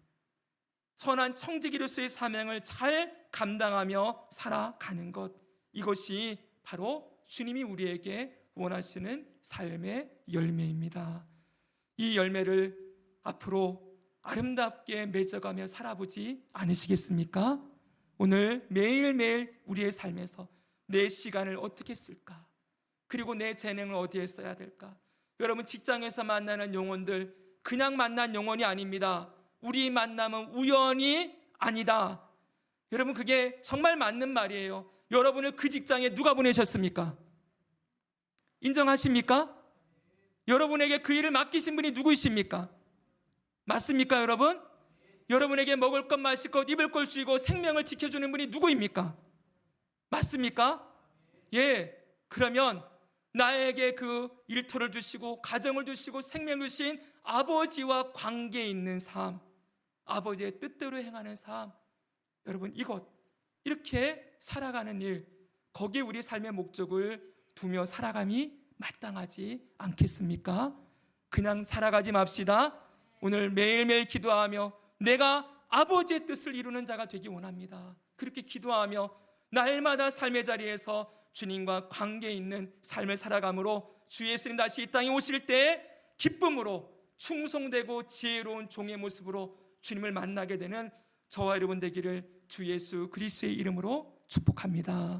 선한 청지기로서의 사명을 잘 감당하며 살아가는 것, 이것이 바로 주님이 우리에게 원하시는 삶의 열매입니다. 이 열매를 앞으로 아름답게 맺어가며 살아보지 않으시겠습니까? 오늘 매일매일 우리의 삶에서 내 시간을 어떻게 쓸까? 그리고 내 재능을 어디에 써야 될까? 여러분, 직장에서 만나는 영혼들 그냥 만난 영혼이 아닙니다. 우리 만남은 우연이 아니다. 여러분, 그게 정말 맞는 말이에요. 여러분을 그 직장에 누가 보내셨습니까? 인정하십니까? 여러분에게 그 일을 맡기신 분이 누구이십니까? 맞습니까, 여러분? 여러분에게 먹을 것, 마실 것, 입을 걸 주고 생명을 지켜주는 분이 누구입니까? 맞습니까? 예. 그러면 나에게 그 일터를 주시고 가정을 주시고 생명을 주신 아버지와 관계 있는 삶, 아버지의 뜻대로 행하는 삶, 여러분, 이것, 이렇게 살아가는 일, 거기에 우리 삶의 목적을 두며 살아감이 마땅하지 않겠습니까? 그냥 살아가지 맙시다. 오늘 매일매일 기도하며 내가 아버지의 뜻을 이루는 자가 되기 원합니다. 그렇게 기도하며 날마다 삶의 자리에서 주님과 관계 있는 삶을 살아감으로 주 예수님 다시 이 땅에 오실 때 기쁨으로 충성되고 지혜로운 종의 모습으로 주님을 만나게 되는 저와 여러분 되기를 주 예수 그리스도의 이름으로 축복합니다.